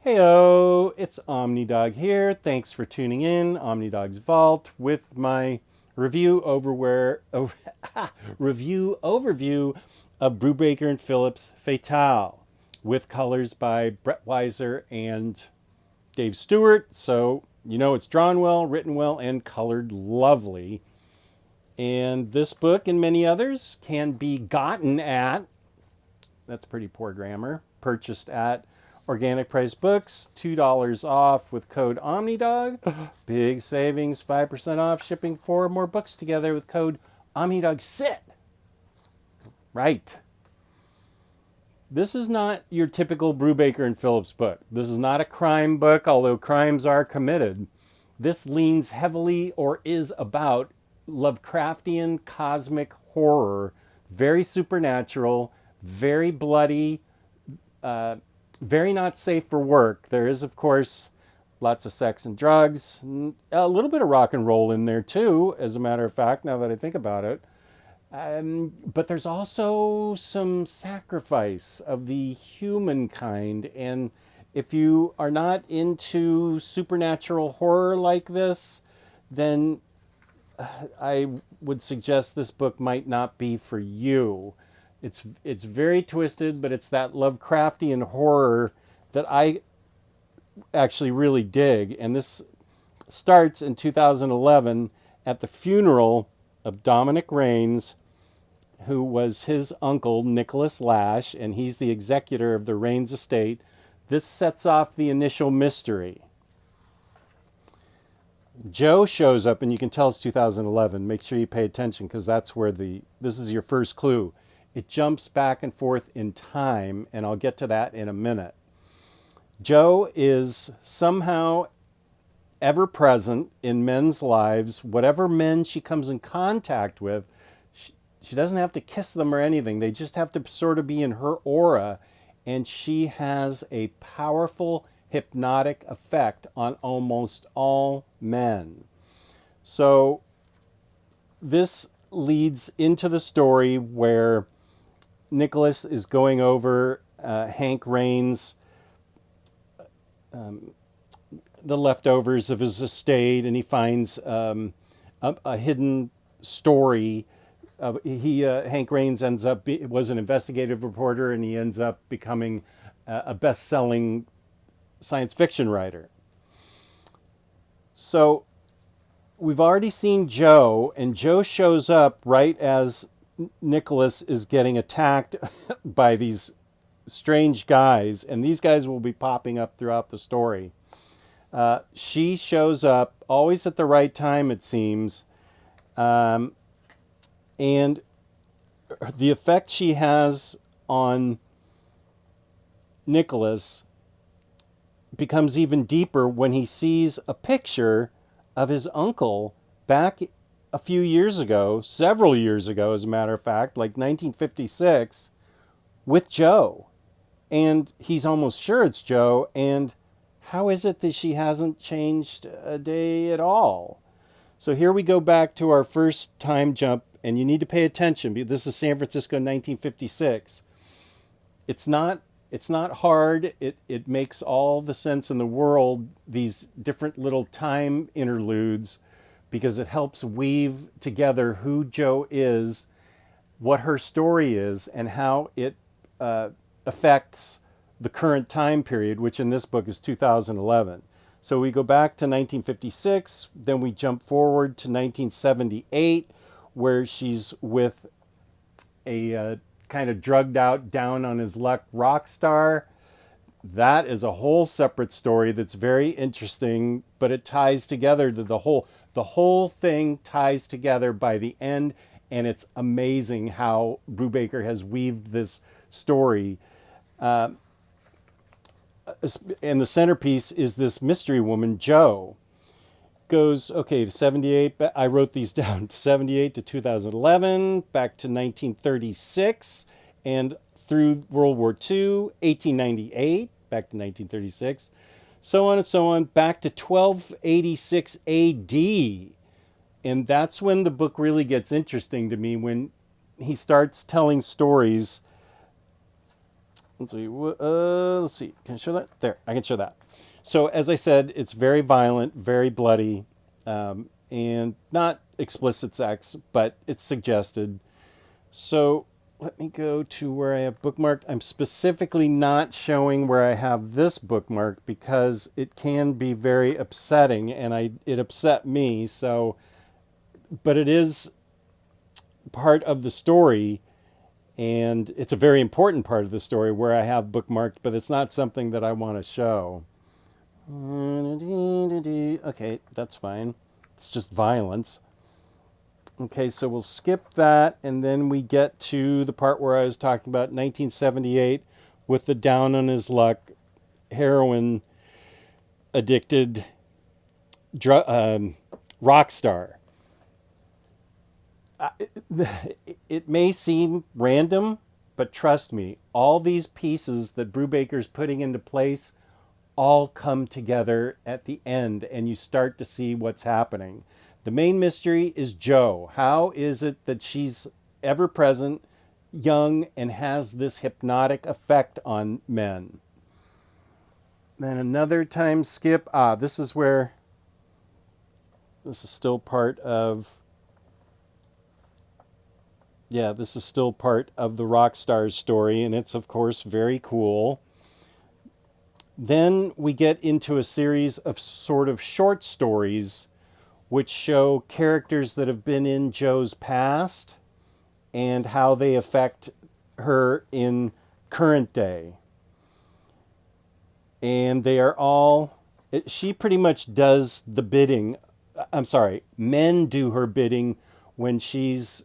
Heyo, it's Omnidog here. Thanks for tuning in. Omnidog's Vault with my review review overview of Brubaker and Phillips' Fatale, with colors by Brett Weiser and Dave Stewart. So you know it's drawn well, written well, and colored lovely. And this book and many others can be gotten at, that's pretty poor grammar, purchased at Organic Price Books, $2 off with code Omnidog. Big savings, 5% off shipping 4 more books together with code OmnidogSit. Right. This is not your typical Brubaker and Phillips book. This is not a crime book, although crimes are committed. This leans heavily or is about Lovecraftian cosmic horror, very supernatural, very bloody, very not safe for work. There is, of course, lots of sex and drugs, a little bit of rock and roll in there too, as a matter of fact, now that I think about it. But there's also some sacrifice of the humankind. And if you are not into supernatural horror like this, then I would suggest this book might not be for you. It's very twisted, but it's that Lovecraftian horror that I actually really dig. And this starts in 2011 at the funeral of Dominic Raines, who was his uncle, Nicholas Lash, and he's the executor of the Raines estate. This sets off the initial mystery. Joe shows up, and you can tell it's 2011. Make sure you pay attention because that's where this is your first clue. It jumps back and forth in time, and I'll get to that in a minute. Joe is somehow ever present in men's lives. Whatever men she comes in contact with, she doesn't have to kiss them or anything. They just have to sort of be in her aura, and she has a powerful hypnotic effect on almost all men. So this leads into the story where Nicholas is going over Hank Raines' the leftovers of his estate, and he finds a hidden story. Hank Raines was an investigative reporter, and he ends up becoming a best-selling science fiction writer. So we've already seen Joe, and Joe shows up right as Nicholas is getting attacked by these strange guys, and these guys will be popping up throughout the story. She shows up always at the right time, it seems, and the effect she has on Nicholas becomes even deeper when he sees a picture of his uncle back a few years ago, several years ago, as a matter of fact, like 1956, with Joe. And he's almost sure it's Joe. And how is it that she hasn't changed a day at all? So here we go back to our first time jump, and you need to pay attention. This is San Francisco, 1956. It's not hard. It makes all the sense in the world, these different little time interludes, because it helps weave together who Joe is, what her story is, and how it affects the current time period, which in this book is 2011. So we go back to 1956, then we jump forward to 1978, where she's with a kind of drugged out, down on his luck rock star. That is a whole separate story that's very interesting, but it ties together to the whole thing ties together by the end, and it's amazing how Brubaker has weaved this story. And the centerpiece is this mystery woman, Joe. Goes, okay, 78, I wrote these down, 78 to 2011, back to 1936, and through World War II, 1898, back to 1936, so on and so on, back to 1286 AD. And that's when the book really gets interesting to me, when he starts telling stories let's see. Let's see. Can I show that? There, I can show that. So as I said, it's very violent, very bloody, and not explicit sex, but it's suggested. So let me go to where I have bookmarked. I'm specifically not showing where I have this bookmark because it can be very upsetting, and it upset me. So, but it is part of the story, and it's a very important part of the story where I have bookmarked, but it's not something that I want to show. Okay, that's fine. It's just violence. Okay, so we'll skip that, and then we get to the part where I was talking about 1978 with the down on his luck, heroin addicted rock star. It may seem random, but trust me, all these pieces that Brubaker's putting into place all come together at the end, and you start to see what's happening. The main mystery is Jo. How is it that she's ever present, young, and has this hypnotic effect on men? Then another time skip. This is where this is still part of. Yeah, this is still part of the rock star's story, and it's of course very cool. Then we get into a series of sort of short stories which show characters that have been in Jo's past and how they affect her in current day. And they are all, she pretty much does the bidding. I'm sorry, men do her bidding when she's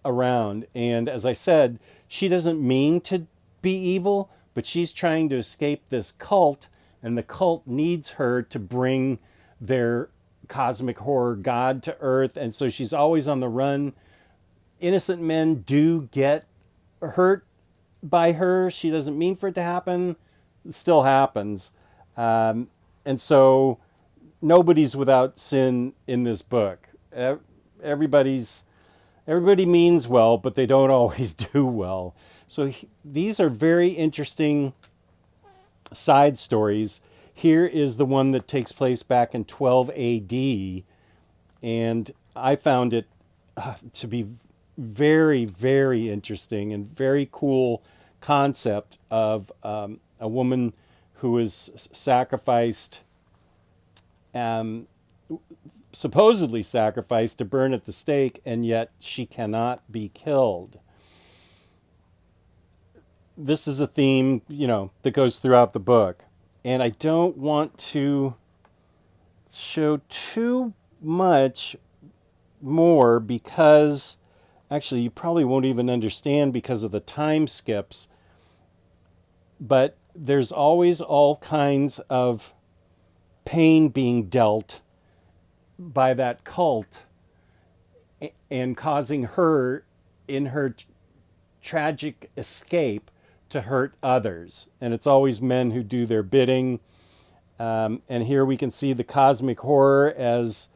around. And as I said, she doesn't mean to be evil, but she's trying to escape this cult, and the cult needs her to bring their cosmic horror god to Earth, and so she's always on the run. Innocent men do get hurt by her. She doesn't mean for it to happen. It still happens. And so nobody's without sin in this book. Everybody means well, but they don't always do well. So these are very interesting side stories. Here is the one that takes place back in 12 AD, and I found it to be very, very interesting and very cool concept of a woman who is sacrificed, supposedly sacrificed to burn at the stake, and yet she cannot be killed. This is a theme, that goes throughout the book. And I don't want to show too much more because actually you probably won't even understand because of the time skips. But there's always all kinds of pain being dealt by that cult and causing her in her tragic escape to hurt others. And it's always men who do their bidding. And here we can see the cosmic horror as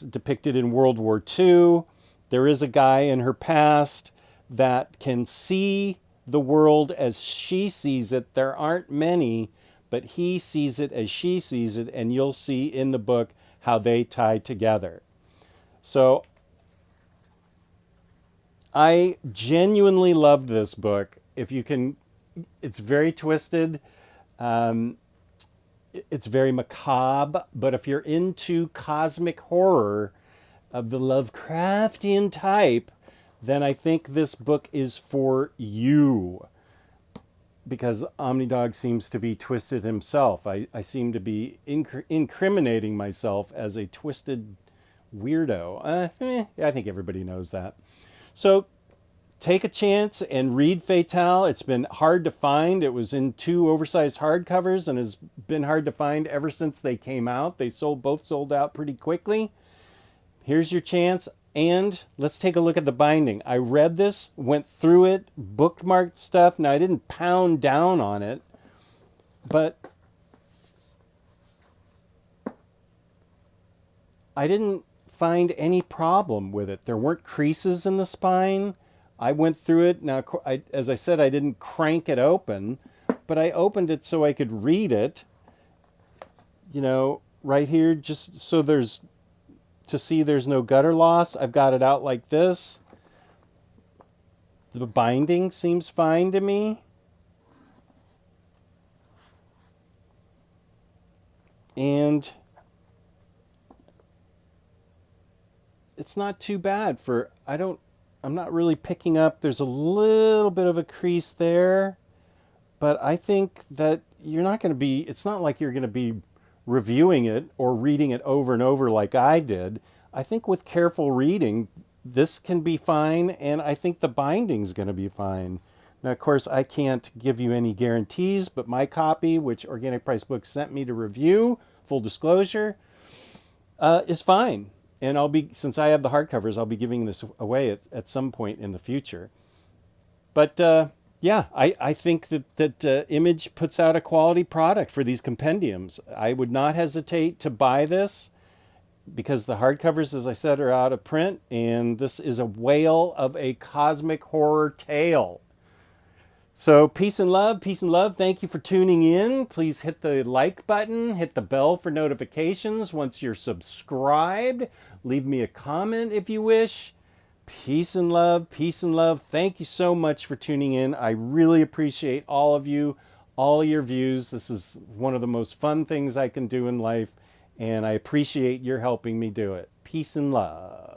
depicted in World War II. There is a guy in her past that can see the world as she sees it. There aren't many, but he sees it as she sees it, and you'll see in the book how they tie together. So I genuinely loved this book. It's very twisted. It's very macabre, but if you're into cosmic horror of the Lovecraftian type, then I think this book is for you. Because Omnidog seems to be twisted himself. I seem to be incriminating myself as a twisted weirdo. I think everybody knows that. So take a chance and read Fatale. It's been hard to find. It was in 2 oversized hardcovers and has been hard to find ever since they came out. They both sold out pretty quickly. Here's your chance. And let's take a look at the binding. I read this, went through it, bookmarked stuff. Now, I didn't pound down on it, but I didn't find any problem with it. There weren't creases in the spine. I went through it. Now, as I said, I didn't crank it open, but I opened it so I could read it, right here, just so to see there's no gutter loss. I've got it out like this. The binding seems fine to me. And it's not too bad I'm not really picking up, there's a little bit of a crease there, but I think that it's not like you're going to be reviewing it or reading it over and over like I did. I think with careful reading, this can be fine, and I think the binding's going to be fine. Now, of course, I can't give you any guarantees, but my copy, which Organic Price Books sent me to review, full disclosure, is fine. And since I have the hardcovers, I'll be giving this away at some point in the future. But yeah, I think that Image puts out a quality product for these compendiums. I would not hesitate to buy this because the hardcovers, as I said, are out of print, and this is a whale of a cosmic horror tale. So peace and love, peace and love. Thank you for tuning in. Please hit the like button, hit the bell for notifications once you're subscribed. Leave me a comment if you wish. Peace and love, peace and love. Thank you so much for tuning in. I really appreciate all of you, all your views. This is one of the most fun things I can do in life, and I appreciate your helping me do it. Peace and love.